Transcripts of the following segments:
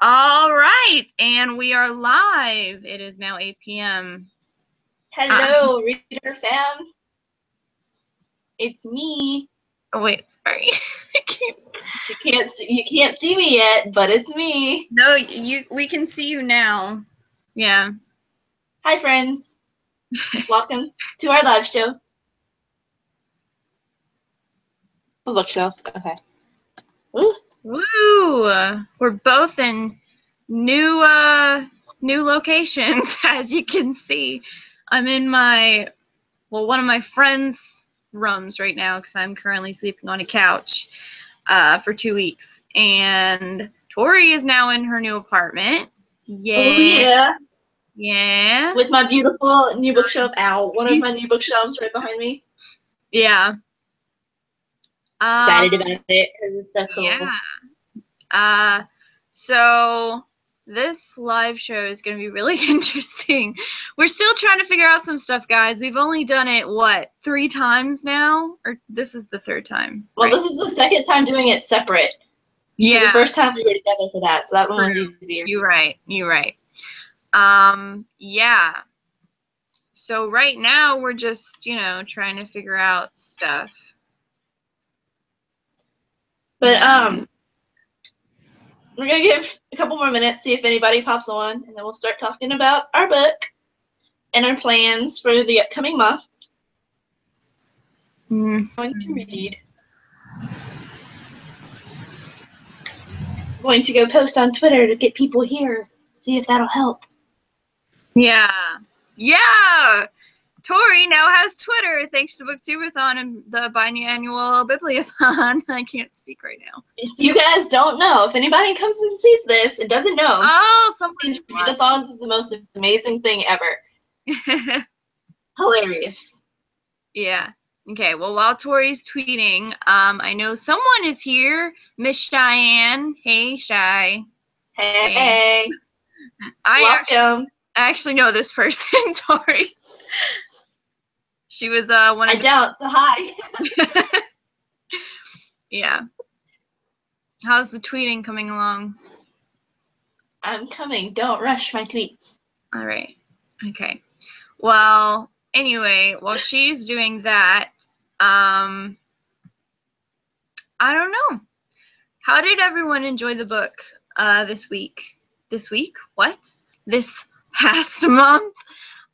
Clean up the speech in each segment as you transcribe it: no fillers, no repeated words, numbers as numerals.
All right, and we are live. It is now 8 p.m. Hello, reader fam. It's me. Oh wait, sorry. You can't see me yet, but it's me. No, we can see you now. Yeah. Hi, friends. Welcome to our live show. A bookshelf. Okay. Ooh. Woo! We're both in new locations, as you can see. I'm in one of my friends' rooms right now because I'm currently sleeping on a couch for 2 weeks, and Tori is now in her new apartment. Yeah. Oh yeah. Yeah. With my beautiful new bookshelf. Ow! One of my new bookshelves right behind me. Yeah. Excited about it because it's so cool. Yeah. So this live show is going to be really interesting. We're still trying to figure out some stuff, guys. We've only done it, what, 3 times now? Or this is the 3rd time? Well, right? This is the 2nd time doing it separate. Yeah. The first time we were together for that, so that one was easier. You're right. Yeah. So right now we're just, trying to figure out stuff. But we're gonna give a couple more minutes, see if anybody pops on, and then we'll start talking about our book and our plans for the upcoming month. I'm going to read. I'm going to go post on Twitter to get people here, see if that'll help. Yeah. Tori now has Twitter thanks to Booktubeathon and the biannual Bibliothon. I can't speak right now. If you guys don't know, if anybody comes and sees this and doesn't know, Readathons is the most amazing thing ever. Hilarious. Yeah. Okay, well, while Tori's tweeting, I know someone is here. Miss Cheyenne. Hey, Shy. Hey. Welcome. I actually know this person, Tori. She was one of I don't, so hi. Yeah. How's the tweeting coming along? I'm coming. Don't rush my tweets. All right. Okay. Well, anyway, while she's doing that, I don't know. How did everyone enjoy the book this week? This week? What? This past month?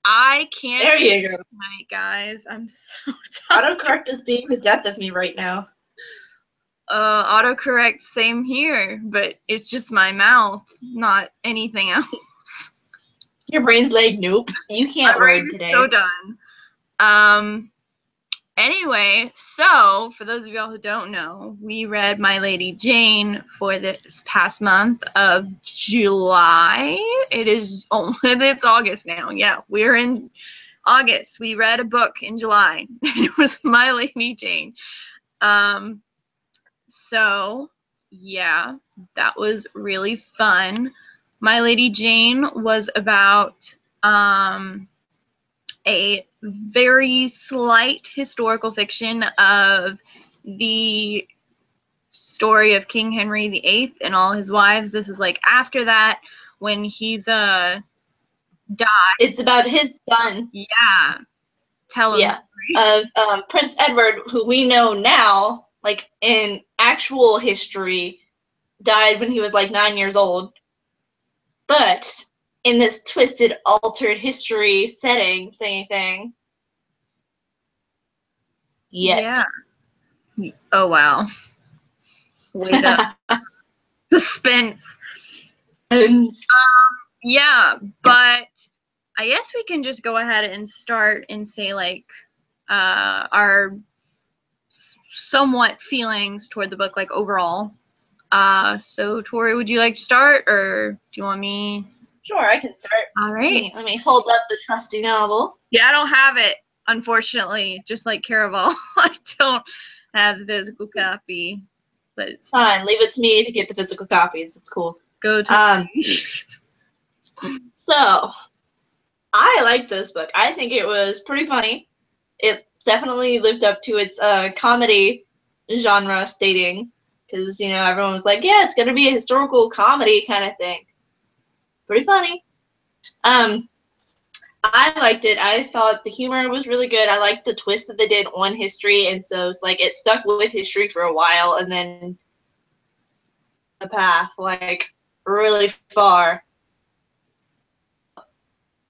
I can't. There you go. Tonight, guys. I'm so tired. Autocorrect is being the death of me right now. Autocorrect, same here, but it's just my mouth, not anything else. Your brain's like, nope, you can't word today. My brain is so done. Anyway, so for those of y'all who don't know, we read My Lady Jane for this past month of July. It's August now. Yeah, we're in August. We read a book in July. It was My Lady Jane. So yeah, that was really fun. My Lady Jane was about a very slight historical fiction of the story of King Henry VIII and all his wives. This is like after that, when he's died. It's about his son. Yeah. Tell him. Yeah. Of Prince Edward, who we know now, like in actual history, died when he was like 9 years old. But in this twisted, altered history setting thingy thing. Yet. Yeah. Oh, wow. Wait up. Suspense. Yeah, but I guess we can just go ahead and start and say, like, our somewhat feelings toward the book, like, overall. So, Tori, would you like to start, or do you want me? Sure, I can start. All right. Let me hold up the trusty novel. Yeah, I don't have it, unfortunately, just like Caraval. I don't have the physical copy, but it's fine. Leave it to me to get the physical copies. It's cool. Go to So, I like this book. I think it was pretty funny. It definitely lived up to its comedy genre stating. because, you know, everyone was like, yeah, it's going to be a historical comedy kind of thing. Pretty funny. I liked it. I thought the humor was really good. I liked the twist that they did on history, and so it's like it stuck with history for a while, and then the path, like, really far.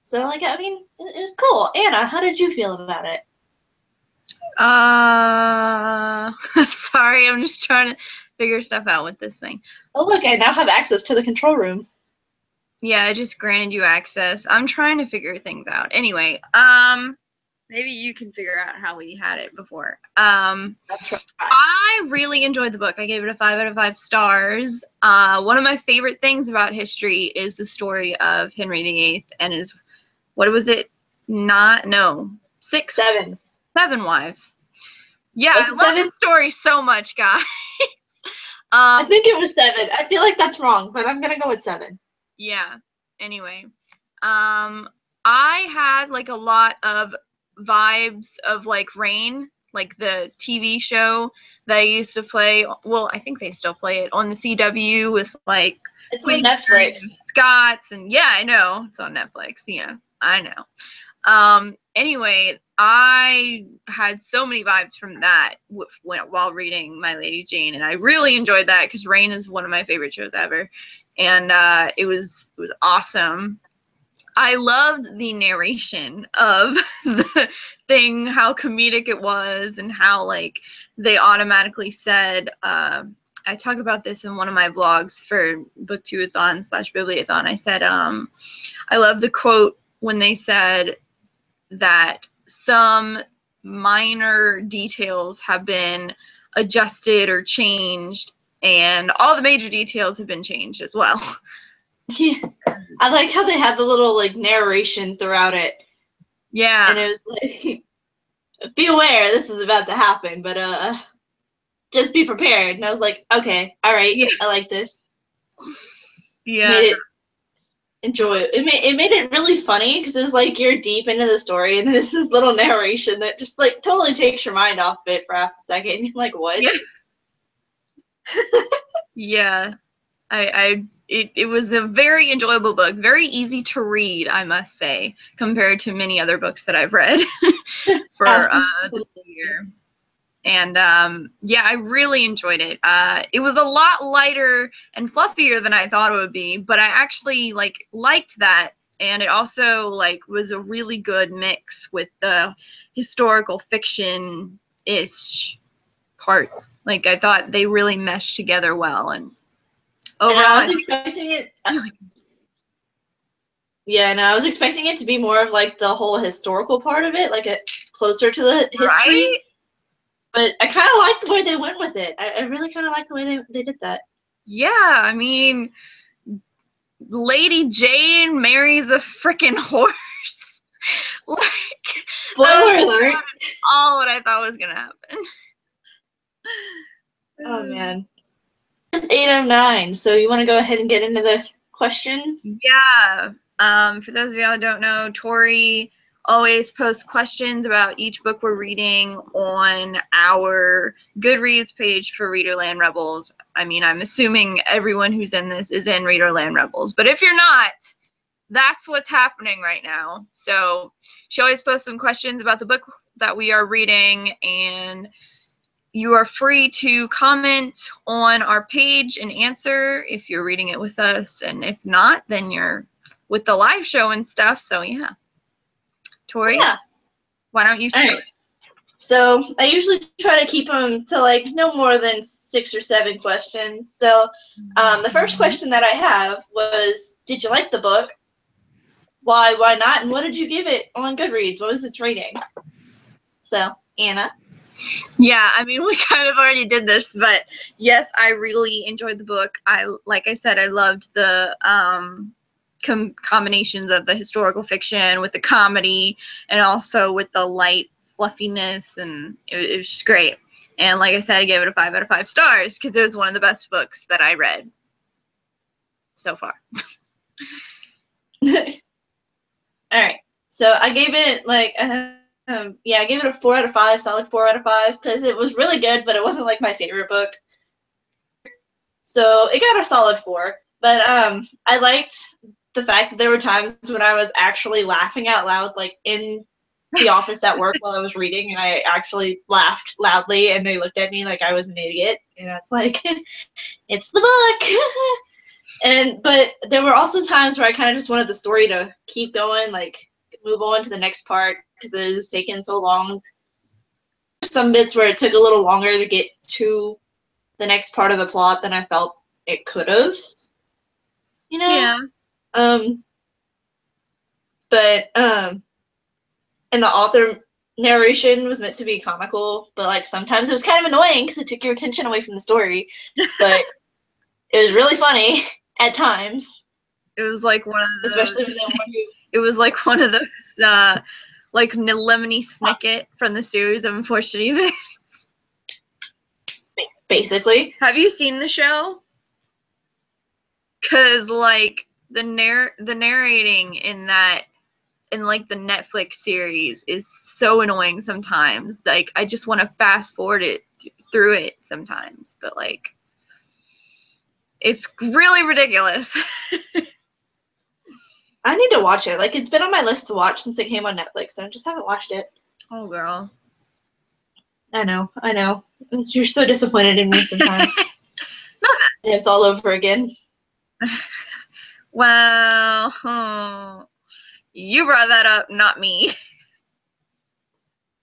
So, like, I mean, it was cool. Anna, how did you feel about it? Sorry, I'm just trying to figure stuff out with this thing. Oh, look, I now have access to the control room. Yeah, I just granted you access. I'm trying to figure things out. Anyway, maybe you can figure out how we had it before. I really enjoyed the book. I gave it a 5 out of 5 stars. One of my favorite things about history is the story of Henry VIII and his, what was it? Seven wives. Yeah, I love this story so much, guys. I think it was 7. I feel like that's wrong, but I'm gonna go with 7. Yeah. Anyway, I had like a lot of vibes of like Rain, like the TV show that I used to play. Well, I think they still play it on the CW with like it's on Netflix. Scots, and yeah, I know it's on Netflix. Yeah, I know. Anyway, I had so many vibes from that while reading My Lady Jane, and I really enjoyed that because Rain is one of my favorite shows ever. And it was awesome. I loved the narration of the thing, how comedic it was, and how like they automatically said. I talk about this in one of my vlogs for Booktube-a-thon/Bibliothon. I said, I love the quote when they said that some minor details have been adjusted or changed, and all the major details have been changed as well. Yeah. I like how they had the little like narration throughout it. Yeah. And it was like, be aware this is about to happen, but just be prepared. And I was like, okay, all right, yeah. I like this. Yeah. Made it enjoy. It made it really funny because it was like you're deep into the story, and then this little narration that just like totally takes your mind off of it for half a second. You're like, what? Yeah. Yeah. It was a very enjoyable book, very easy to read, I must say, compared to many other books that I've read for this year. And yeah, I really enjoyed it. It was a lot lighter and fluffier than I thought it would be, but I actually liked that. And it also was a really good mix with the historical fiction-ish parts. Like I thought they really meshed together well, and overall, I was expecting it. Yeah, no, I was expecting it to be more of like the whole historical part of it, like closer to the history. Right? But I kind of like the way they went with it. I really kind of like the way they did that. Yeah, I mean, Lady Jane marries a freaking horse. Spoiler alert! All what I thought was gonna happen. Oh man. It's 8:09, so you want to go ahead and get into the questions? Yeah. For those of y'all who don't know, Tori always posts questions about each book we're reading on our Goodreads page for Readerland Rebels. I mean, I'm assuming everyone who's in this is in Readerland Rebels, but if you're not, that's what's happening right now. So she always posts some questions about the book that we are reading, and you are free to comment on our page and answer if you're reading it with us, and if not, then you're with the live show and stuff. So yeah. Tori, yeah. Why don't you start? Right. So I usually try to keep them to no more than 6 or 7 questions. So the first question that I have was, did you like the book? Why not? And what did you give it on Goodreads? What was its rating? So, Anna. Yeah, I mean, we kind of already did this, but yes, I really enjoyed the book. Like I said, I loved the combinations of the historical fiction with the comedy and also with the light fluffiness, and it was just great. And like I said, I gave it a 5 out of 5 stars because it was one of the best books that I read so far. All right, so I gave it I gave it a 4 out of 5, solid 4 out of 5, because it was really good, but it wasn't my favorite book. So it got a solid 4. But I liked the fact that there were times when I was actually laughing out loud, like in the office at work while I was reading, and I actually laughed loudly, and they looked at me like I was an idiot. And it's like, it's the book. But there were also times where I kind of just wanted the story to keep going, like move on to the next part because it was taking so long. Some bits where it took a little longer to get to the next part of the plot than I felt it could have. You know? Yeah. And the author narration was meant to be comical, but like sometimes it was kind of annoying because it took your attention away from the story. But it was really funny at times. It was like one of those. Especially when they want you. It was like one of those, like Lemony Snicket from the series of Unfortunate Events. Basically. Have you seen the show? Cause like the narrating in like the Netflix series is so annoying sometimes. Like I just want to fast forward it through it sometimes, but like it's really ridiculous. I need to watch it. Like it's been on my list to watch since it came on Netflix, and I just haven't watched it. Oh girl. I know. You're so disappointed in me sometimes. It's all over again. Well, you brought that up, not me.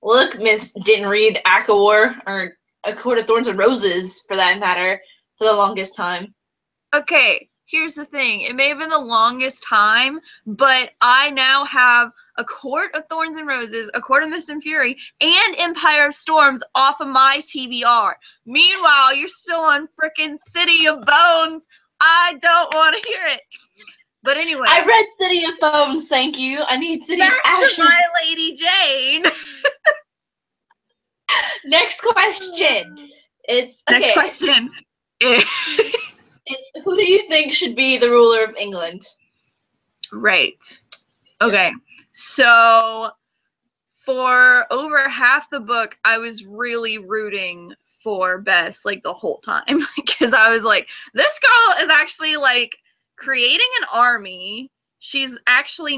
Look, Miss didn't read Akawar or A Court of Thorns and Roses, for that matter, for the longest time. Okay, here's the thing. It may have been the longest time, but I now have A Court of Thorns and Roses, A Court of Mist and Fury, and Empire of Storms off of my TBR. Meanwhile, you're still on frickin' City of Bones. I don't want to hear it. But anyway. I read City of Bones, thank you. I need City of Ashes. Back to My Lady Jane. Next question. Next question. Who do you think should be the ruler of England? Right. Okay. So for over half the book, I was really rooting for Bess like the whole time because I was like, this girl is actually like creating an army. She's actually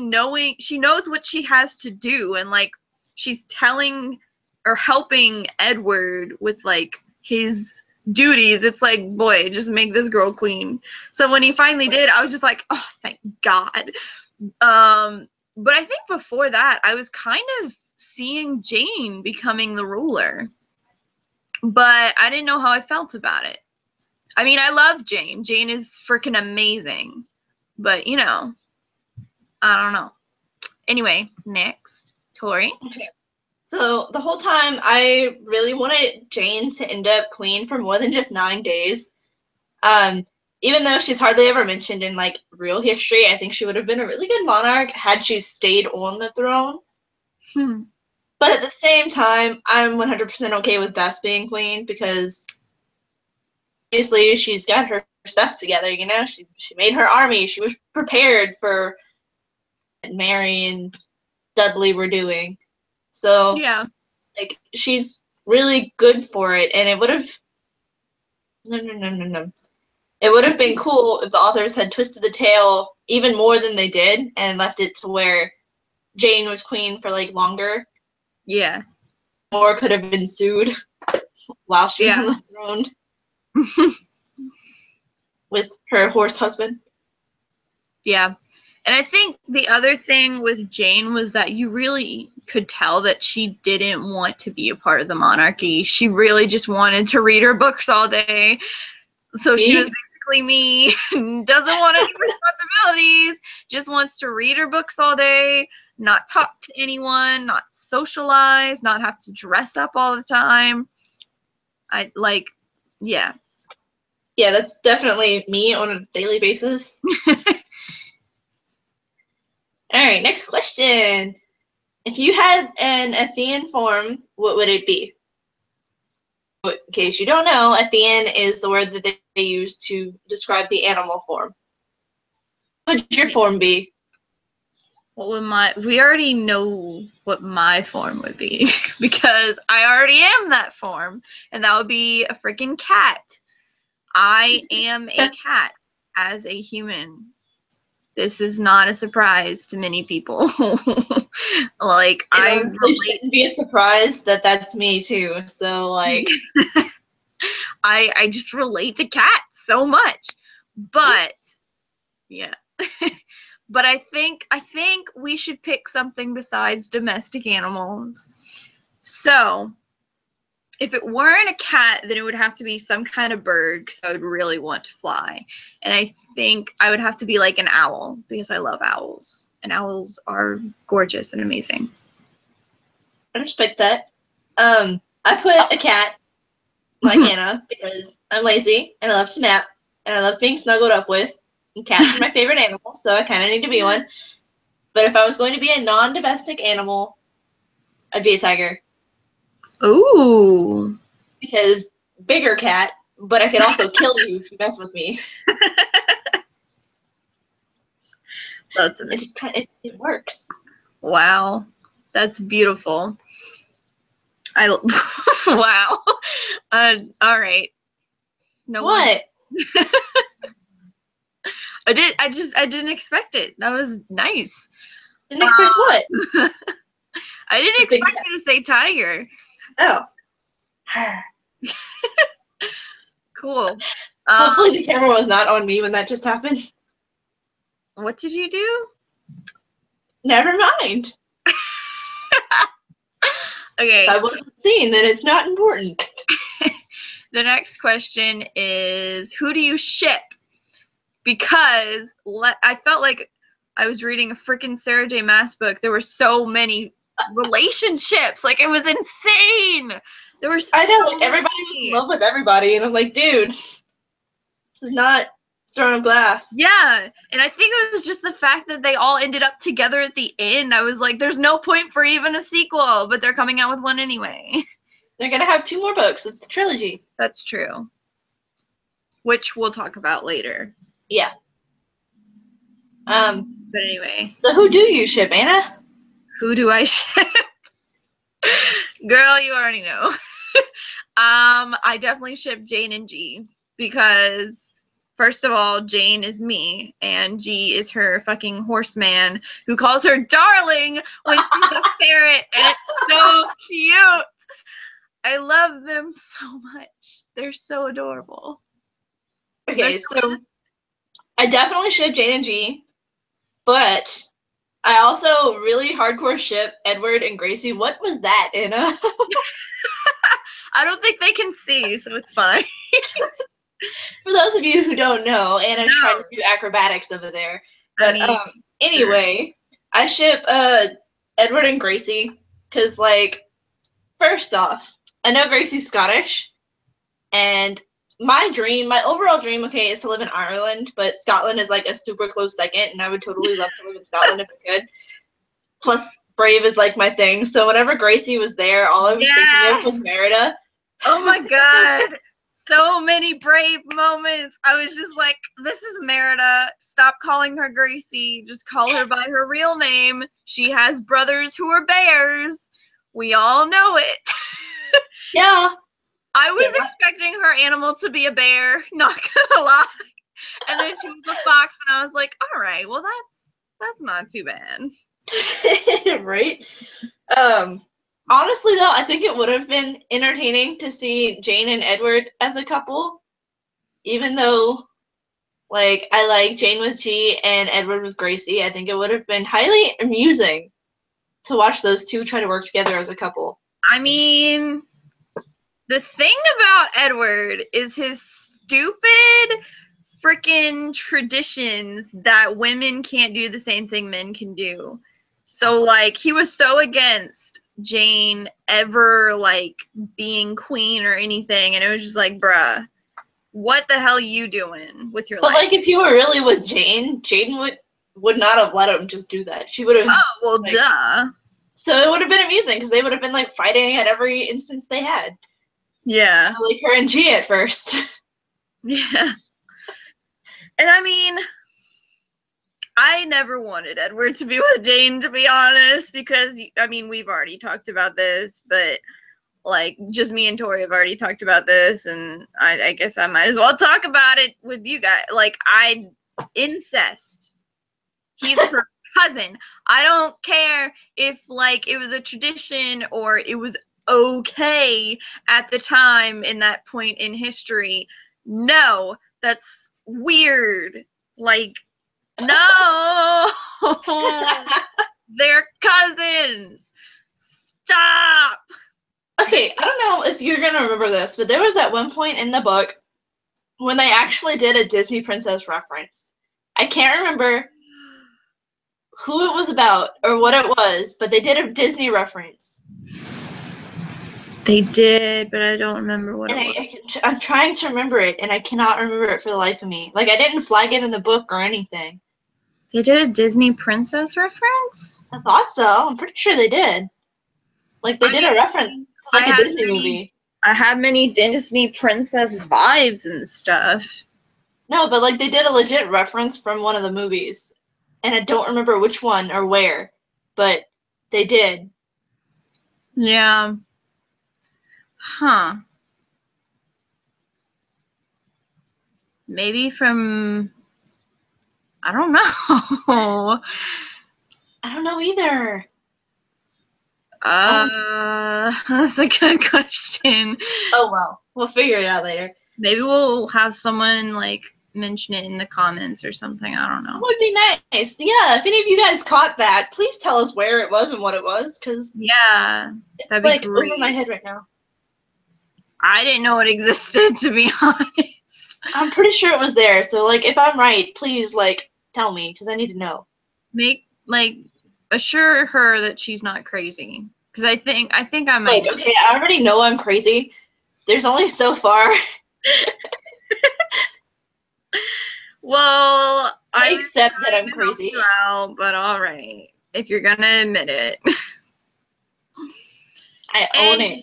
she knows what she has to do, and like she's telling or helping Edward with like his duties. It's like, boy, just make this girl queen. So when he finally did, I was just like, oh, thank God. But I think before that, I was kind of seeing Jane becoming the ruler, but I didn't know how I felt about it. I mean, I love Jane. Jane is freaking amazing, but you know, I don't know. Anyway, next, Tori. Okay. So the whole time, I really wanted Jane to end up queen for more than just 9 days. Even though she's hardly ever mentioned in like real history, I think she would have been a really good monarch had she stayed on the throne. But at the same time, I'm 100% okay with Bess being queen because obviously she's got her stuff together, you know? She made her army. She was prepared for what Mary and Dudley were doing. So, yeah, like, she's really good for it, and it would have... No. It would have been cool if the authors had twisted the tale even more than they did and left it to where Jane was queen for, like, longer. Yeah. More could have been sued while she was on the throne with her horse husband. Yeah. And I think the other thing with Jane was that you really could tell that she didn't want to be a part of the monarchy. She really just wanted to read her books all day. So she was basically me, doesn't want any responsibilities, just wants to read her books all day, not talk to anyone, not socialize, not have to dress up all the time. Yeah. Yeah, that's definitely me on a daily basis. All right, next question. If you had an Athenian form, what would it be? In case you don't know, Athenian is the word that they use to describe the animal form. What would your form be? We already know what my form would be because I already am that form, and that would be a freaking cat. I am a cat as a human. This is not a surprise to many people. Like, I honestly shouldn't be a surprise that that's me too. So like, I just relate to cats so much. But yeah. But I think we should pick something besides domestic animals. So, if it weren't a cat, then it would have to be some kind of bird because I would really want to fly. And I think I would have to be like an owl because I love owls. And owls are gorgeous and amazing. I respect that. I put a cat like Anna because I'm lazy and I love to nap and I love being snuggled up with. And cats are my favorite animal, so I kind of need to be one. But if I was going to be a non-domestic animal, I'd be a tiger. Ooh. Because bigger cat, but I could also kill you if you mess with me. That's It just kind of it works. Wow. That's beautiful. Wow. All right. No what? I didn't expect it. That was nice. Didn't expect what? I didn't expect you to say tiger. Oh. Cool. Hopefully the camera was not on me when that just happened. What did you do? Never mind. Okay. If I wasn't seen, then it's not important. The next question is, who do you ship? Because I felt like I was reading a freaking Sarah J. Maas book. There were so many relationships. Like, it was insane. There were so I know, like, everybody was in love with everybody, and I'm like, dude, this is not Throne of Glass. Yeah, and I think it was just the fact that they all ended up together at the end. I was like, there's no point for even a sequel, but they're coming out with one anyway. They're gonna have 2 more books. It's a trilogy. That's true. Which we'll talk about later. Yeah. But anyway. So who do you ship, Anna? Who do I ship? Girl, you already know. I definitely ship Jane and G because, first of all, Jane is me and G is her fucking horseman who calls her darling when she's a parrot, and it's so cute. I love them so much. They're so adorable. Okay, so I definitely ship Jane and G, but I also really hardcore ship Edward and Gracie. What was that, Anna? I don't think they can see, so it's fine. For those of you who don't know, Anna's trying to do acrobatics over there. But anyway, I ship Edward and Gracie because, like, first off, I know Gracie's Scottish, and my overall dream, okay, is to live in Ireland, but Scotland is like a super close second, and I would totally love to live in Scotland if I could. Plus, Brave is like my thing, so whenever Gracie was there, all I was thinking of was Merida. Oh my god, so many Brave moments. I was just like, this is Merida. Stop calling her Gracie. Just call her by her real name. She has brothers who are bears. We all know it. Yeah. I was expecting her animal to be a bear, not gonna lie. And then she was a fox, and I was like, all right, well, that's not too bad. Right? Honestly, though, I think it would have been entertaining to see Jane and Edward as a couple, even though, like, I like Jane with G and Edward with Gracie. I think it would have been highly amusing to watch those two try to work together as a couple. I mean, the thing about Edward is his stupid freaking traditions that women can't do the same thing men can do. So, like, he was so against Jane ever, like, being queen or anything, and it was just like, bruh, what the hell are you doing with your life? But, like, if you were really with Jane, Jane would not have let him just do that. She would have... Oh, well, like, duh. So it would have been amusing, because they would have been, like, fighting at every instance they had. Yeah. Like her and G at first. Yeah. And I mean, I never wanted Edward to be with Jane, to be honest, because, I mean, we've already talked about this, but like, just me and Tori have already talked about this, and I guess I might as well talk about it with you guys. Like, incest. He's her cousin. I don't care if, like, it was a tradition or it was okay at the time in that point in history. No, that's weird. Like, no. They're cousins. Stop. Okay, I don't know if you're gonna remember this, but there was that one point in the book when they actually did a Disney princess reference. I can't remember who it was about or what it was, but they did a Disney reference. They did, but I don't remember what it was. I'm trying to remember it, and I cannot remember it for the life of me. Like, I didn't flag it in the book or anything. They did a Disney princess reference? I thought so. I'm pretty sure they did. Like, they did a reference to, like, a Disney movie. I had many Disney princess vibes and stuff. No, but, like, they did a legit reference from one of the movies. And I don't remember which one or where, but they did. Yeah. Huh. Maybe from... I don't know. I don't know either. That's a good question. Oh, well. We'll figure it out later. Maybe we'll have someone, like, mention it in the comments or something. I don't know. Would be nice. Yeah, if any of you guys caught that, please tell us where it was and what it was, because yeah, it's, like, over my head right now. I didn't know it existed, to be honest. I'm pretty sure it was there, so, like, if I'm right, please, like, tell me, because I need to know. Assure her that she's not crazy. Because I think I might. Like, okay, I already know I'm crazy. There's only so far. Well, I accept that I'm crazy. Out, but all right, if you're gonna admit it. I own it.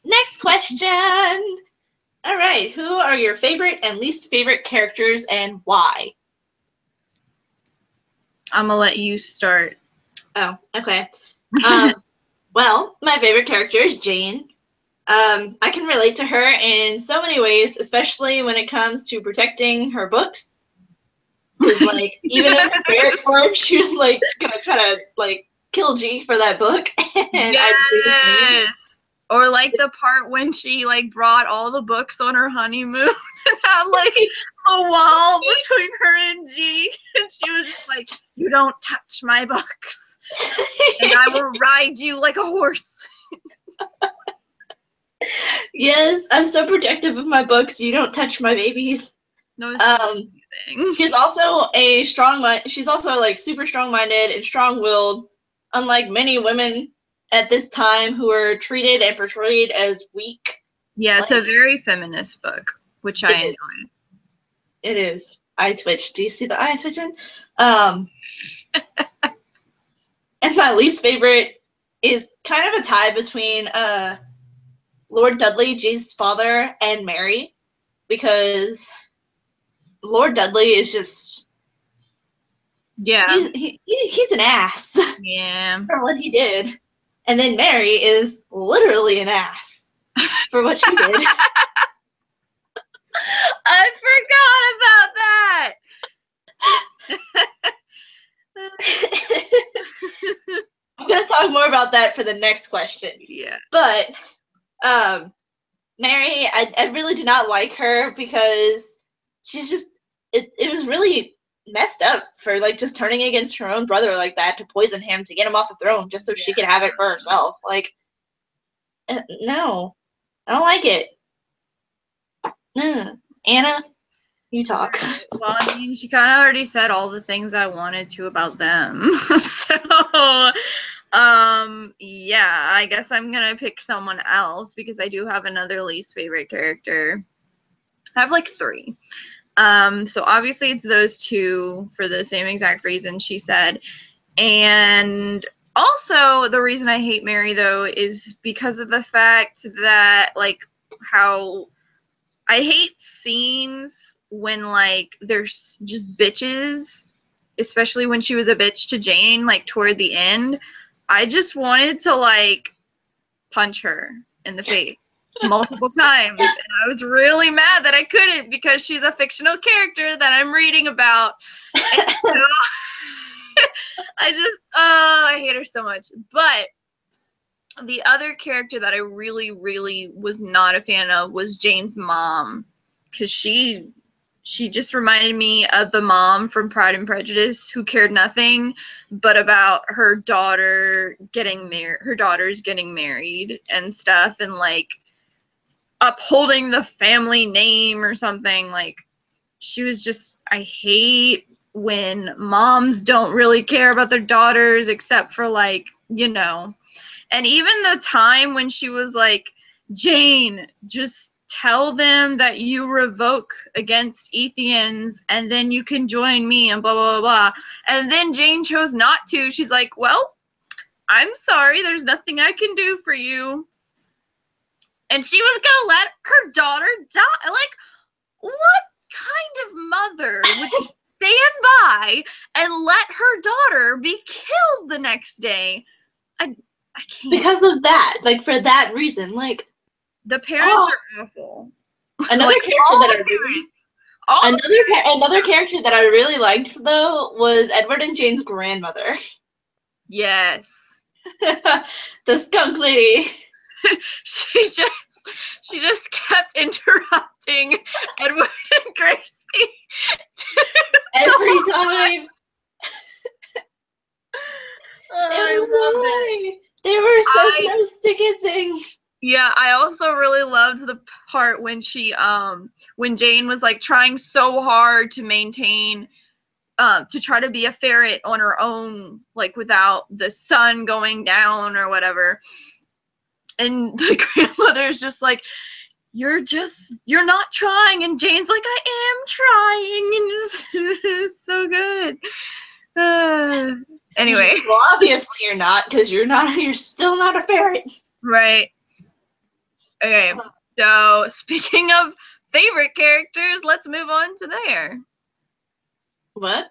Next question. All right, who are your favorite and least favorite characters and why? I'm gonna let you start. Oh, okay. Well, my favorite character is Jane. I can relate to her in so many ways, especially when it comes to protecting her books. Because, like, even in her favorite form, she was, like, gonna try to, like, kill G for that book. And yes! Or, like, the part when she, like, brought all the books on her honeymoon and had, like, a wall between her and G. And she was just like, you don't touch my books. And I will ride you like a horse. Yes, I'm so protective of my books. You don't touch my babies. No, it's so amazing. She's also she's also, like, super strong-minded and strong-willed, unlike many women at this time who are treated and portrayed as weak. Yeah, it's a very feminist book, which I enjoy. It is. Eye twitch. Do you see the eye twitching? And my least favorite is kind of a tie between Lord Dudley, G's father, and Mary, because Lord Dudley is just he's an ass. Yeah. For what he did. And then Mary is literally an ass for what she did. I forgot about that. I'm gonna talk more about that for the next question. Yeah. But Mary, I really do not like her because she's just it was really messed up for, like, just turning against her own brother like that to poison him to get him off the throne just so she could have it for herself. Like, no, I don't like it. Anna, you talk. Well, I mean, she kind of already said all the things I wanted to about them. So, yeah, I guess I'm gonna pick someone else because I do have another least favorite character. I have, like, 3. So obviously it's those 2 for the same exact reason she said. And also the reason I hate Mary, though, is because of the fact that, like, how I hate scenes when, like, there's just bitches, especially when she was a bitch to Jane, like, toward the end. I just wanted to, like, punch her. in the face multiple times. And I was really mad that I couldn't because she's a fictional character that I'm reading about. And so I hate her so much. But the other character that I really, really was not a fan of was Jane's mom. Because she just reminded me of the mom from Pride and Prejudice who cared nothing but about her daughter getting married, her daughters getting married and stuff, and like upholding the family name or something. Like, she was just, I hate when moms don't really care about their daughters except for like, you know. And even the time when she was like, Jane, just tell them that you revoke against Ethians and then you can join me and blah, blah, blah, blah. And then Jane chose not to. She's like, well, I'm sorry. There's nothing I can do for you. And she was going to let her daughter die. Like, what kind of mother would stand by and let her daughter be killed the next day? I can't. Because of that. Like, for that reason. Like, the parents are awful. Another like, character that I really, another character that I really liked though was Edward and Jane's grandmother. Yes. The skunk lady. she just kept interrupting Edward and Gracie every time. I loved it. They were so close to kissing. Yeah, I also really loved the part when when Jane was like trying so hard to maintain, to try to be a ferret on her own, like without the sun going down or whatever. And the grandmother's just like, you're not trying. And Jane's like, I am trying. And it's so good. Anyway. Well, obviously you're not, because you're still not a ferret. Right. Okay, so speaking of favorite characters, let's move on to there. What?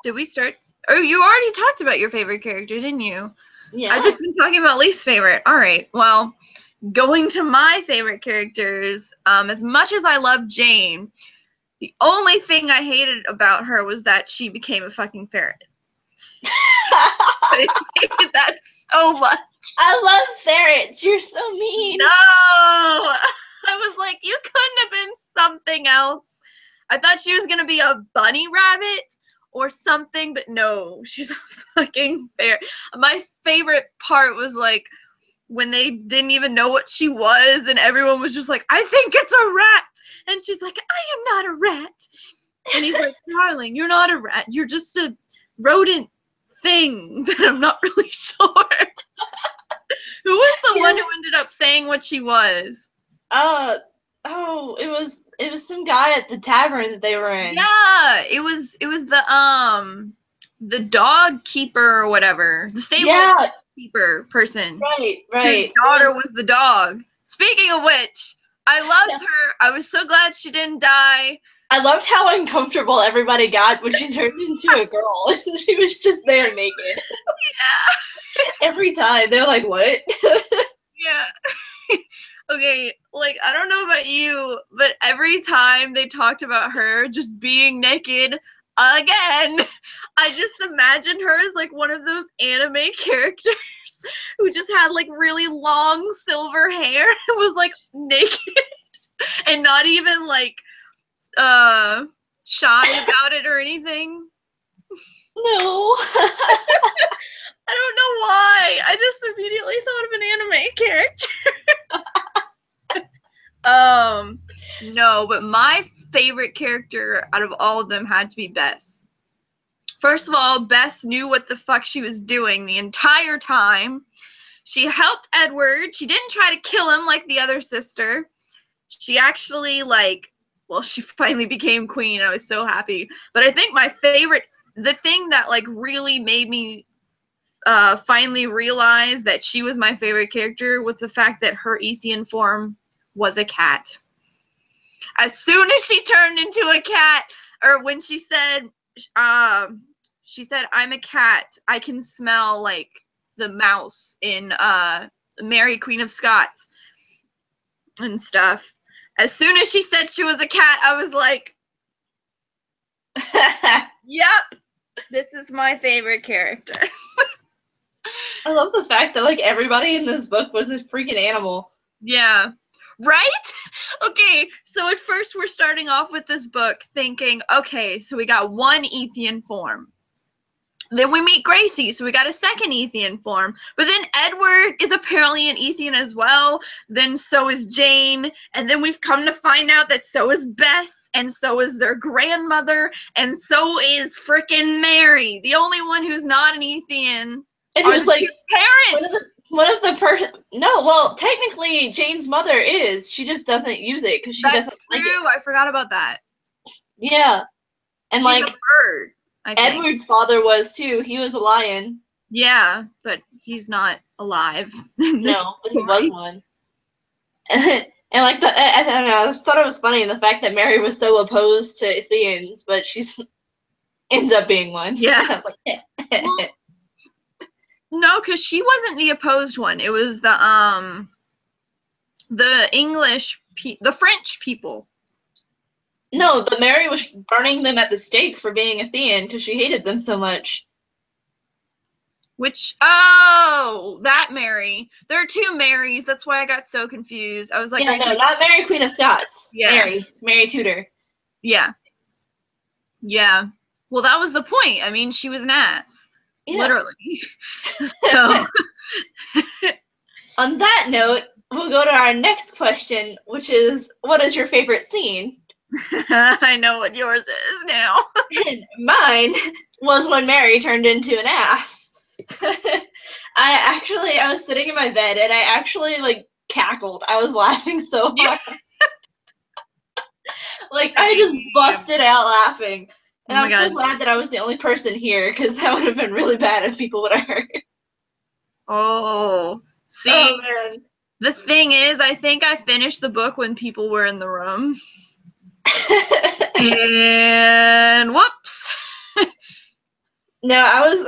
Did we start? Oh, you already talked about your favorite character, didn't you? Yeah. I've just been talking about least favorite. All right, well, going to my favorite characters, as much as I love Jane, the only thing I hated about her was that she became a fucking ferret. I hated that so much. I love ferrets. You're so mean. No! I was like, you couldn't have been something else. I thought she was going to be a bunny rabbit or something, but no, she's a fucking ferret. My favorite part was like when they didn't even know what she was and everyone was just like, I think it's a rat. And she's like, I am not a rat. And he's like, darling, you're not a rat. You're just a rodent thing that I'm not really sure. Who was the one who ended up saying what she was? It was some guy at the tavern that they were in. Yeah, it was the dog keeper or whatever. The stable keeper person. Right. His daughter was the dog. Speaking of which, I loved her. I was so glad she didn't die. I loved how uncomfortable everybody got when she turned into a girl and she was just there naked. Yeah. Every time. They're like, what? Yeah. Okay, like, I don't know about you, but every time they talked about her just being naked again, I just imagined her as, like, one of those anime characters who just had, like, really long silver hair and was, like, naked and not even, like, shy about it or anything. No. I don't know why. I just immediately thought of an anime character. No, but my favorite character out of all of them had to be Bess. First of all, Bess knew what the fuck she was doing the entire time. She helped Edward. She didn't try to kill him like the other sister. She actually, like, well, she finally became queen. I was so happy. But I think my favorite, the thing that, like, really made me finally realize that she was my favorite character was the fact that her Ethian form was a cat. As soon as she turned into a cat, or when she said, I'm a cat, I can smell, like, the mouse in Mary, Queen of Scots and stuff. As soon as she said she was a cat, I was like, yep, this is my favorite character. I love the fact that, like, everybody in this book was a freaking animal. Yeah. Right? Okay, so at first we're starting off with this book thinking, okay, so we got one Ethian form. Then we meet Gracie, so we got a second Ethian form. But then Edward is apparently an Ethian as well. Then so is Jane. And then we've come to find out that so is Bess, and so is their grandmother, and so is frickin' Mary. The only one who's not an Ethian And are who's the like two parents. Well, technically Jane's mother is. She just doesn't use it because she doesn't like it. That's true. I forgot about that. Yeah. And She's like a bird, I think. Edward's father was too. He was a lion. Yeah, but he's not alive. No, but he was one. And like I don't know, I just thought it was funny the fact that Mary was so opposed to Athenians, but she's ends up being one. Yeah. I was like, Well, no, because she wasn't the opposed one. It was the the French people. No, but Mary was burning them at the stake for being Athenian because she hated them so much. That Mary. There are two Marys. That's why I got so confused. I was like, yeah, no, not Mary, Queen of Scots. Yeah. Mary Tudor. Yeah. Yeah. Well, that was the point. I mean, she was an ass. Yeah. Literally. So. On that note, we'll go to our next question, which is, what is your favorite scene? I know what yours is now. Mine was when Mary turned into an ass. I was sitting in my bed and I actually like cackled. I was laughing so hard. Like I just busted out laughing. And I'm so glad that I was the only person here because that would have been really bad if people would have heard. Oh, see, man. The thing is, I think I finished the book when people were in the room. And whoops. No, I was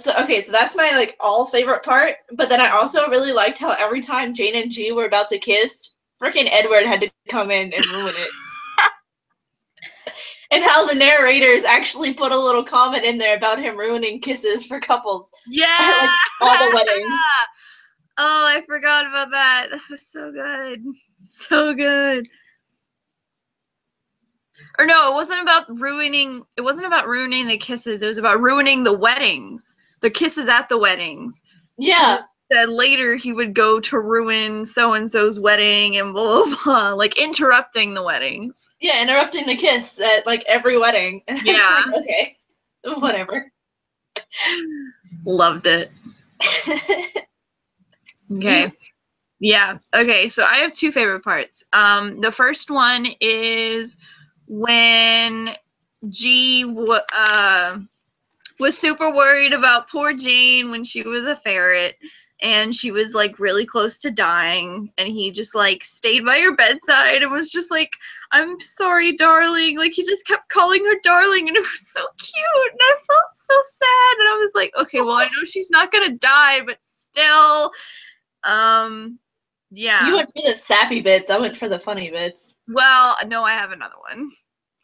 so that's my like all favorite part, but then I also really liked how every time Jane and G were about to kiss, freaking Edward had to come in and ruin it. And how the narrators actually put a little comment in there about him ruining kisses for couples. Yeah. Like all the weddings. Oh, I forgot about that. That was so good. So good. Or no, it wasn't about ruining the kisses. It was about ruining the weddings. The kisses at the weddings. Yeah. That later he would go to ruin so-and-so's wedding and blah, blah, blah. Like interrupting the weddings. Yeah, interrupting the kiss at like every wedding. Yeah. Like, okay. Whatever. Loved it. Okay. Yeah. Okay, so I have two favorite parts. The first one is when G was super worried about poor Jane when she was a ferret and she was like really close to dying, and he just like stayed by her bedside and was just like, I'm sorry, darling. Like he just kept calling her darling, and it was so cute, and I felt so sad, and I was like, okay, well, I know she's not gonna die, but still, yeah. You went for the sappy bits. I went for the funny bits. Well, no, I have another one.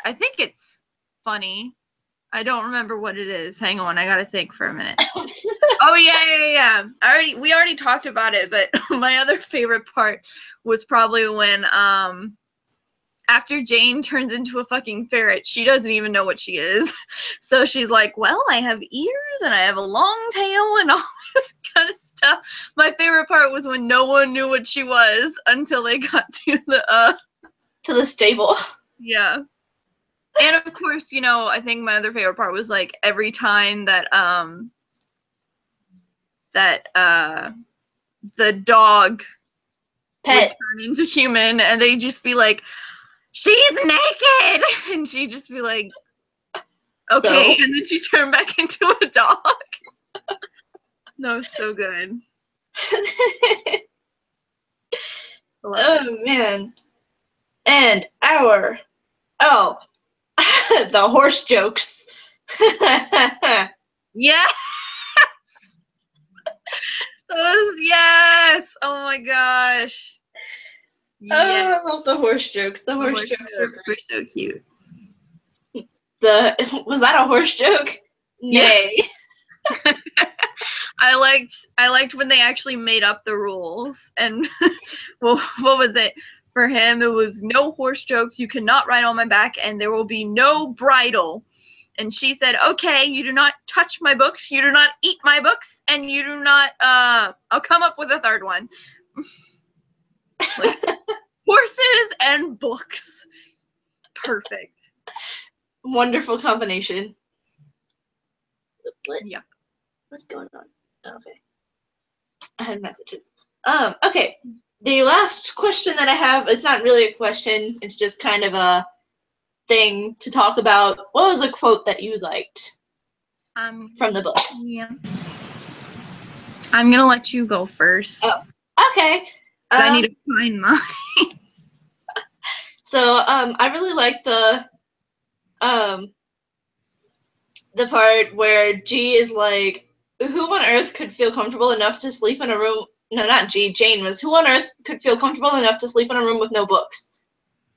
I think it's funny. I don't remember what it is. Hang on, I gotta think for a minute. Oh yeah. We already talked about it, but my other favorite part was probably when after Jane turns into a fucking ferret, she doesn't even know what she is. So she's like, well, I have ears and I have a long tail and all this kind of stuff. My favorite part was when no one knew what she was until they got to the stable. Yeah. And of course, I think my other favorite part was like every time that the dog Pet would turn into human, and they'd just be like, she's naked, and she'd just be like, okay, so? And then she turned back into a dog. That was so good. Oh man. And the horse jokes. Yes. Yes! Oh my gosh. Oh, I love the horse jokes. The horse jokes were so cute. Was that a horse joke? Nay. Yeah. I liked when they actually made up the rules. And well, what was it? For him, it was no horse jokes, you cannot ride on my back, and there will be no bridle. And she said, okay, you do not touch my books, you do not eat my books, and you do not, I'll come up with a third one. Like, horses and books. Perfect. Wonderful combination. What? Yeah. What's going on? Okay. I had messages. Okay. The last question that I have is not really a question. It's just kind of a thing to talk about. What was a quote that you liked from the book? Yeah. I'm gonna let you go first. Oh, okay. I need to find mine. So, I really like the part where G is like, who on earth could feel comfortable enough to sleep in a room? No, not G. Jane was, who on earth could feel comfortable enough to sleep in a room with no books?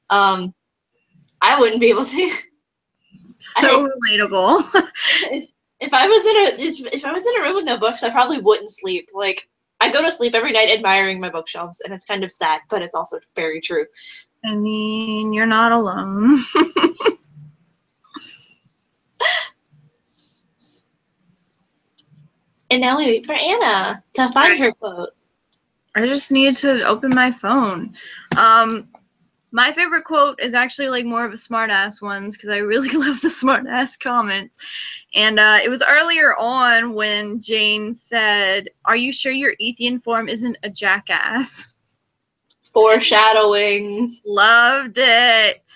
I wouldn't be able to. So relatable. If I was in a room with no books, I probably wouldn't sleep. Like, I go to sleep every night admiring my bookshelves, and it's kind of sad, but it's also very true. I mean, you're not alone. And now we wait for Anna to find her quote. I just need to open my phone. My favorite quote is actually like more of a smart-ass ones because I really love the smart-ass comments. And it was earlier on when Jane said, "Are you sure your Ethian form isn't a jackass?" Foreshadowing. Loved it.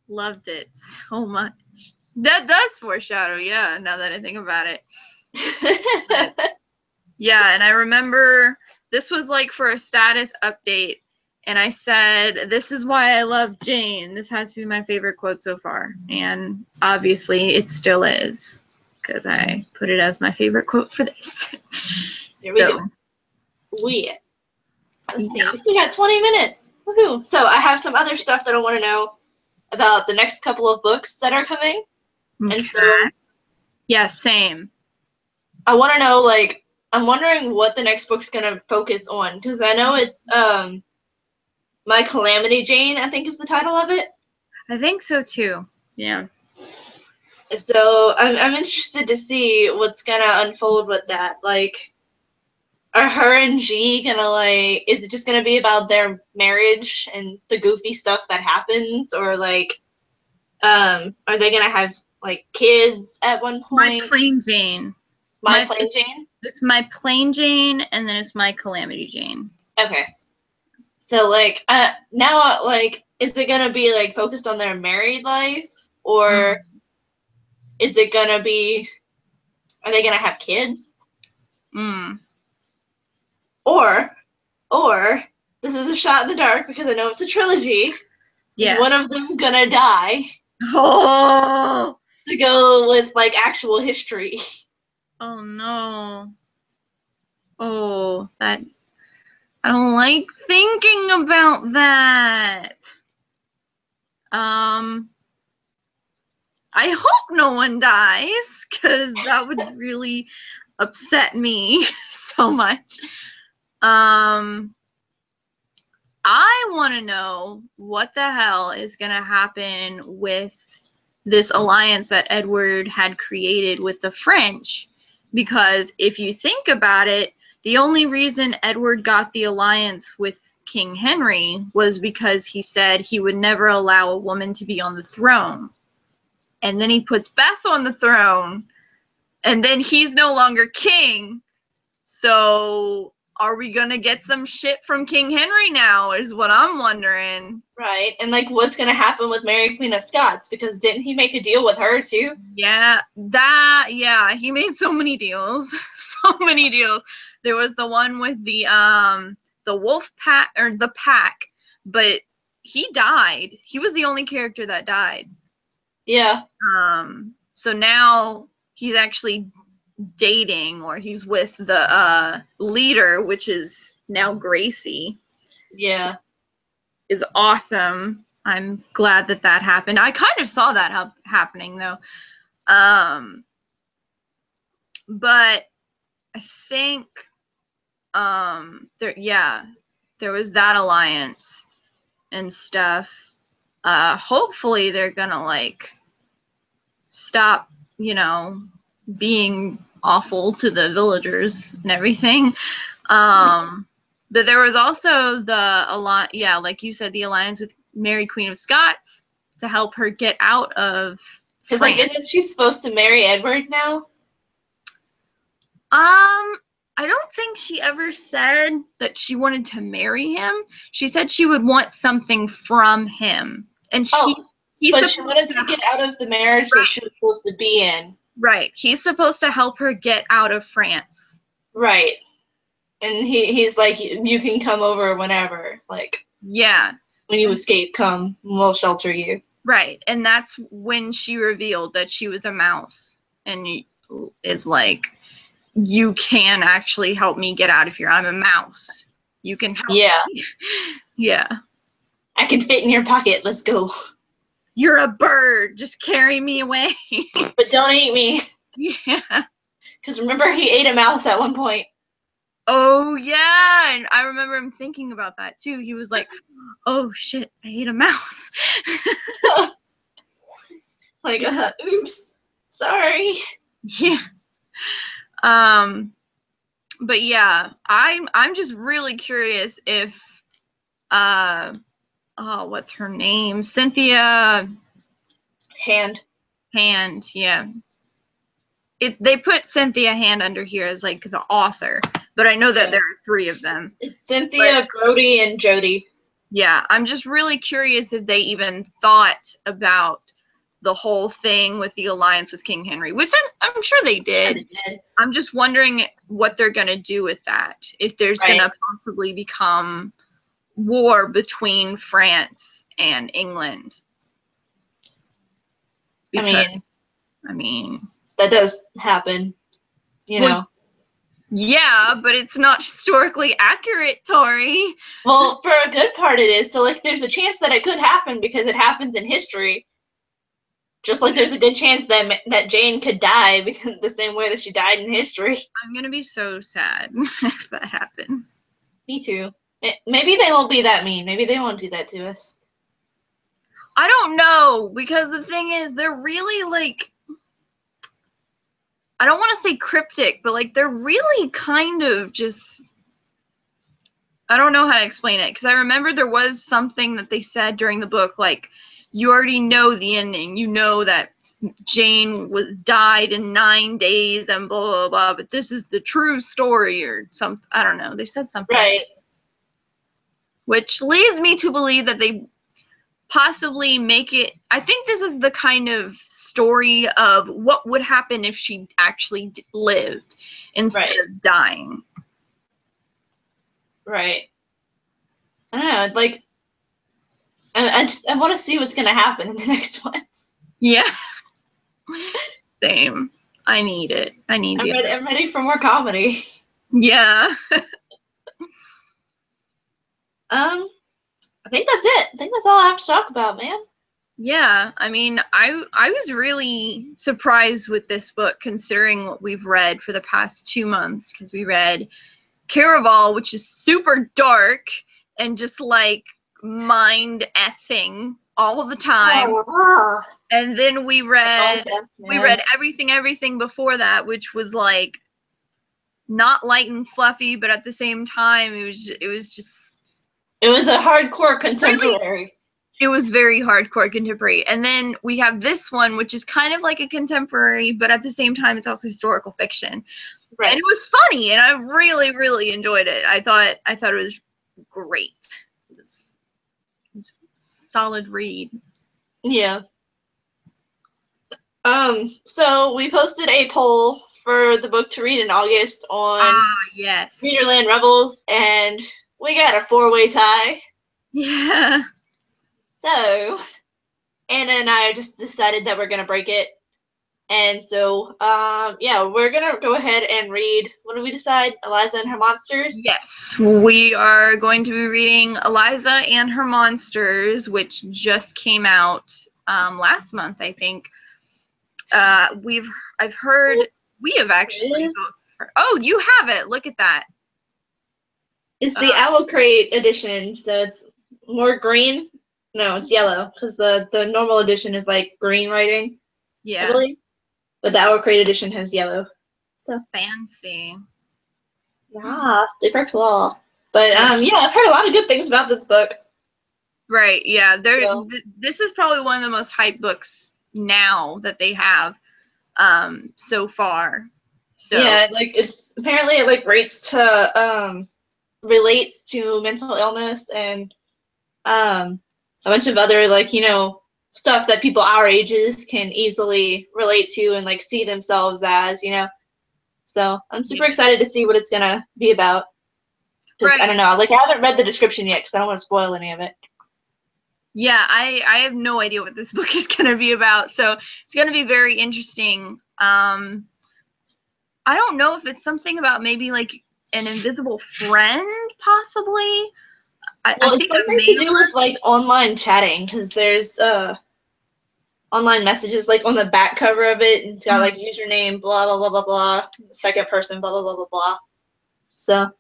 Loved it so much. That does foreshadow, yeah, now that I think about it. Yeah, and I remember this was like for a status update, and I said, this is why I love Jane. This has to be my favorite quote so far. And obviously it still is, because I put it as my favorite quote for this. Here we go. Let's see. We still got 20 minutes. Woohoo! So I have some other stuff that I want to know about the next couple of books that are coming. Okay. And so, yeah, same. I want to know, like, I'm wondering what the next book's going to focus on, because I know it's My Calamity Jane, I think is the title of it. I think so too. Yeah. So I'm interested to see what's going to unfold with that. Like, are her and G gonna, like, is it just gonna be about their marriage and the goofy stuff that happens, or like, are they gonna have like kids at one point? My Plain Jane. My Plain Jane? It's My Plain Jane, and then it's My Calamity Jane. Okay. So like, now, like, is it gonna be like focused on their married life, or is it gonna be, are they gonna have kids? Or this is a shot in the dark because I know it's a trilogy. Yeah. Is one of them gonna die? Oh. To go with like actual history. Oh no. Oh, that, I don't like thinking about that. I hope no one dies, because that would really upset me so much. I want to know what the hell is going to happen with this alliance that Edward had created with the French. Because if you think about it, the only reason Edward got the alliance with King Henry was because he said he would never allow a woman to be on the throne. And then he puts Bess on the throne, and then he's no longer king. So are we gonna get some shit from King Henry now, is what I'm wondering. Right, and like what's gonna happen with Mary Queen of Scots, because didn't he make a deal with her too? Yeah, he made so many deals. So many deals. There was the one with the wolf pack, or the pack, but he died. He was the only character that died. Yeah. So now he's actually dating, or he's with the leader, which is now Gracie, Yeah. is awesome. I'm glad that that happened. I kind of saw that happening though. But I think there was that alliance and stuff. Hopefully they're gonna like stop, you know, being awful to the villagers and everything. But there was also the like you said, the alliance with Mary Queen of Scots to help her get out of Because, like, isn't she supposed to marry Edward now? I don't think she ever said that she wanted to marry him. She said she would want something from him. And she wanted to get out of the marriage that she was supposed to be in. Right. He's supposed to help her get out of France. Right. And he's like, you can come over whenever. Like, yeah. When you escape, come. We'll shelter you. Right. And that's when she revealed that she was a mouse. And is like, you can actually help me get out of here. I'm a mouse. You can help me. Yeah. I can fit in your pocket. Let's go. You're a bird. Just carry me away. But don't eat me. Yeah. Because remember, he ate a mouse at one point. Oh, yeah. And I remember him thinking about that, too. He was like, oh, shit, I ate a mouse. Like, oops. Sorry. Yeah. But yeah, I'm just really curious if what's her name? Cynthia Hand, yeah. They put Cynthia Hand under here as like the author, but I know that there are 3 of them. It's Cynthia, Brody, and Jody. Yeah, I'm just really curious if they even thought about the whole thing with the alliance with King Henry, which I'm sure they did. Sure they did. I'm just wondering what they're going to do with that. If there's going to possibly become war between France and England. Because, I mean, that does happen, you know. Yeah, but it's not historically accurate, Tori. Well, for a good part it is. So, like, there's a chance that it could happen because it happens in history. Just like there's a good chance that Jane could die because the same way that she died in history. I'm going to be so sad if that happens. Me too. Maybe they won't be that mean. Maybe they won't do that to us. I don't know, because the thing is, they're really, like, I don't want to say cryptic, but, like, they're really kind of just, I don't know how to explain it, because I remember there was something that they said during the book, like, you already know the ending. You know that Jane died in 9 days and blah, blah, blah, but this is the true story or something. I don't know. They said something. Right. Which leads me to believe that they possibly make it, I think this is the kind of story of what would happen if she actually lived instead of dying. Right. I don't know, like, I want to see what's going to happen in the next ones. Yeah. Same. I need it. I'm ready for more comedy. Yeah. I think that's it. I think that's all I have to talk about, man. Yeah, I mean, I was really surprised with this book considering what we've read for the past 2 months, because we read Caraval, which is super dark and just like mind effing all the time. And then we read everything before that, which was like not light and fluffy, but at the same time it was a hardcore contemporary. Really, it was very hardcore contemporary. And then we have this one, which is kind of like a contemporary, but at the same time it's also historical fiction. Right. And it was funny, and I really, really enjoyed it. I thought it was great. It was a solid read. Yeah. So we posted a poll for the book to read in August on Readerland Rebels, and we got a 4-way tie. Yeah. So Anna and I just decided that we're gonna break it And so, yeah, we're gonna go ahead and read. What did we decide? Eliza and Her Monsters? Yes, we are going to be reading Eliza and Her Monsters, which just came out last month, I think. I've heard, we have actually both heard. Oh, you have it. Look at that. It's the Owl Crate edition, so it's more green. No, it's yellow, because the normal edition is like green writing. Yeah. I believe. But the Owl Crate edition has yellow. So fancy. Yeah, super cool. But yeah, I've heard a lot of good things about this book. Right, yeah. This is probably one of the most hyped books now that they have so far. So yeah, like it's apparently it like relates to mental illness and a bunch of other like, you know, stuff that people our ages can easily relate to and like see themselves as, you know. So I'm super excited to see what it's gonna be about. Right. I don't know, like I haven't read the description yet because I don't want to spoil any of it. Yeah, I have no idea what this book is gonna be about, so it's gonna be very interesting. I don't know if it's something about maybe like an invisible friend, possibly. I think it's something to do with like online chatting because there's online messages like on the back cover of it. It's got like username, blah blah blah blah blah, second person, blah blah blah blah blah. So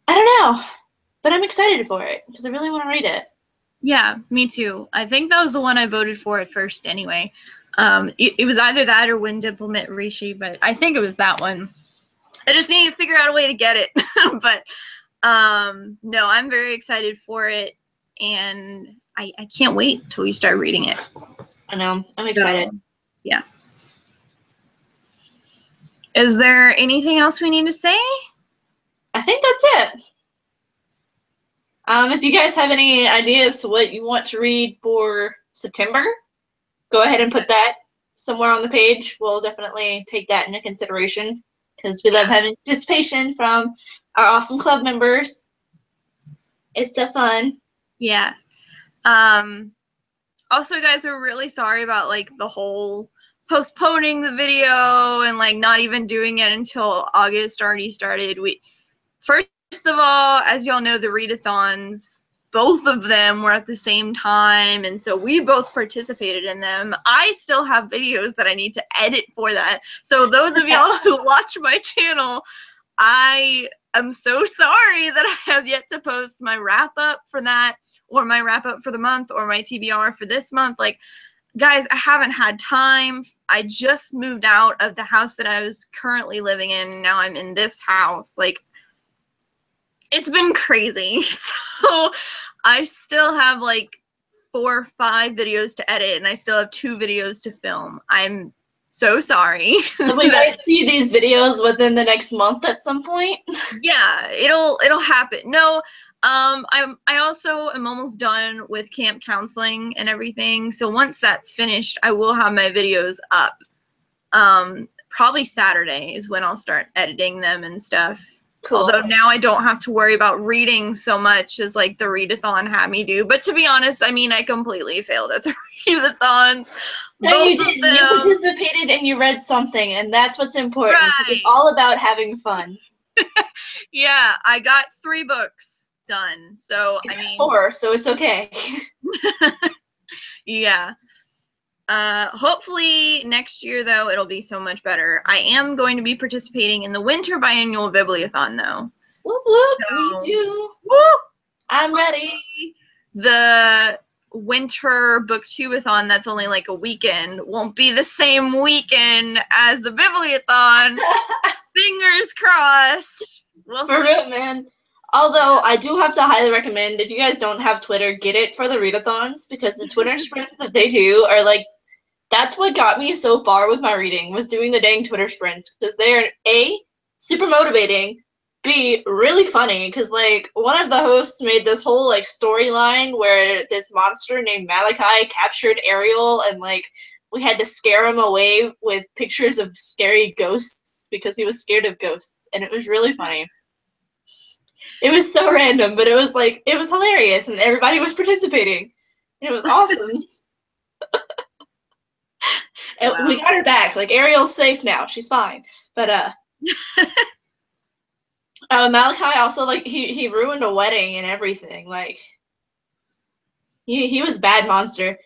I don't know, but I'm excited for it because I really want to read it. Yeah, me too. I think that was the one I voted for at first anyway. It was either that or When Dimple Met Rishi, but I think it was that one. I just need to figure out a way to get it. But no, I'm very excited for it, and I can't wait till we start reading it. I know. I'm excited. So, yeah. Is there anything else we need to say? I think that's it. If you guys have any ideas to what you want to read for September, go ahead and put that somewhere on the page. We'll definitely take that into consideration because we love having participation from our awesome club members. It's so fun. Yeah. Also, guys, we're really sorry about like the whole postponing the video and like not even doing it until August already started. First of all, as y'all know, the readathons, both of them were at the same time, and so we both participated in them. I still have videos that I need to edit for that. So those of y'all who watch my channel, I am so sorry that I have yet to post my wrap-up for that, or my wrap-up for the month, or my TBR for this month. Like, guys, I haven't had time. I just moved out of the house that I was currently living in, and now I'm in this house. Like, it's been crazy. So I still have like 4 or 5 videos to edit, and I still have 2 videos to film. I'm so sorry. So we might see these videos within the next month at some point. Yeah, it'll happen. No, I also am almost done with camp counseling and everything. So once that's finished, I will have my videos up. Probably Saturday is when I'll start editing them and stuff. Cool. Although now I don't have to worry about reading so much as like the readathon had me do. But to be honest, I mean, I completely failed at the readathons. No, you didn't. You participated and you read something, and that's what's important. Right. It's all about having fun. Yeah, I got 3 books done. So, I mean 4, so it's okay. Yeah. Hopefully next year, though, it'll be so much better. I am going to be participating in the Winter Biannual Bibliothon, though. Whoop, whoop, so, me too. Whoop, I'm ready. The Winter Booktubeathon, that's only like a weekend, won't be the same weekend as the Bibliothon. Fingers crossed. We'll see. For real, man. Although I do have to highly recommend, if you guys don't have Twitter, get it for the readathons, because the Twitter sprints that they do are like, that's what got me so far with my reading, was doing the dang Twitter sprints, because they are A, super motivating, B, really funny, because like one of the hosts made this whole like storyline where this monster named Malachi captured Ariel, and like we had to scare him away with pictures of scary ghosts because he was scared of ghosts, and it was really funny. It was so random, but it was like, it was hilarious, and everybody was participating. It was awesome. And Wow. we got her back. Like, Ariel's safe now. She's fine. But, Malachi also, like, he ruined a wedding and everything. Like, he was bad monster.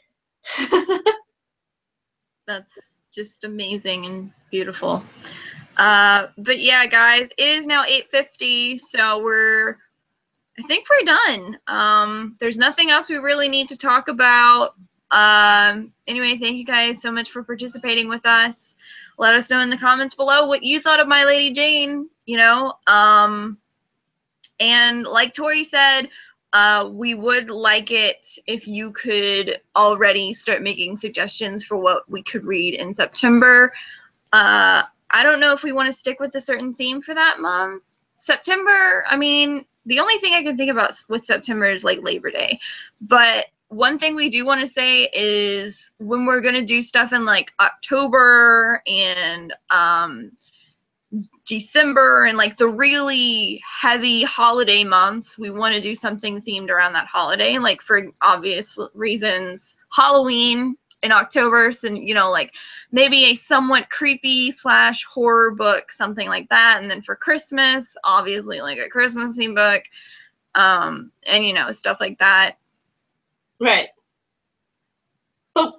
That's just amazing and beautiful. But yeah, guys, it is now 8:50, so I think we're done. There's nothing else we really need to talk about. Anyway, thank you guys so much for participating with us. Let us know in the comments below what you thought of My Lady Jane, you know. And like Tori said, we would like it if you could already start making suggestions for what we could read in September. I don't know if we want to stick with a certain theme for that month. September, I mean, the only thing I can think about with September is like Labor Day. But one thing we do want to say is when we're going to do stuff in like October and December and like the really heavy holiday months, we want to do something themed around that holiday. Like for obvious reasons, Halloween in October, so you know, like maybe a somewhat creepy / horror book, something like that. And then for Christmas, obviously like a Christmas theme book, and you know, stuff like that. Right. But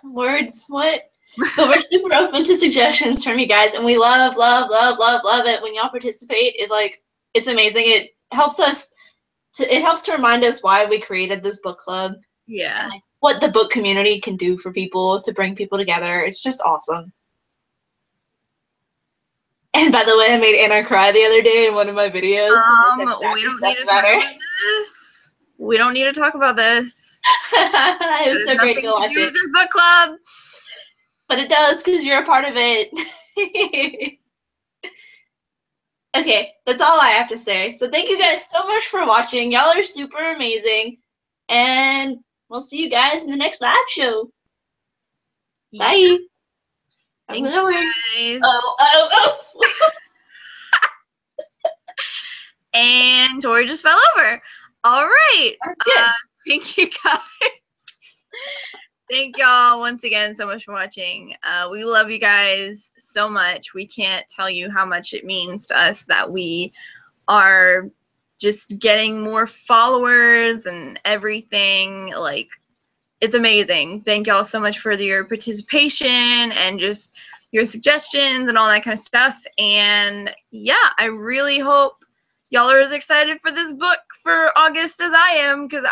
words, what? But we're super open to suggestions from you guys, and we love it when y'all participate. It's amazing. It helps to remind us why we created this book club. Yeah. And, like, what the book community can do for people to bring people together. It's just awesome. And by the way, I made Anna cry the other day in one of my videos. We don't need to talk about this. We don't need to talk about this. It was so great to watch it. This book club. But it does, because you're a part of it. Okay, that's all I have to say. So thank you guys so much for watching. Y'all are super amazing. And we'll see you guys in the next live show. Yeah. Bye. Thank you guys. Oh. And Tori just fell over. All right. Thank you guys. Thank y'all once again so much for watching. We love you guys so much. We can't tell you how much it means to us that we are just getting more followers and everything. Like, it's amazing. Thank y'all so much for your participation and just your suggestions and all that kind of stuff. And yeah, I really hope y'all are as excited for this book for August as I am, because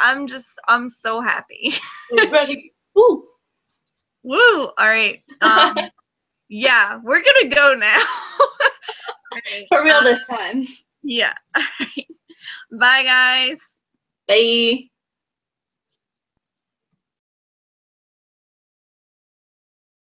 I'm so happy. Ready. Woo! Woo! All right. Yeah, we're gonna go now. Right. For real this time. Yeah. All right. Bye, guys. Bye.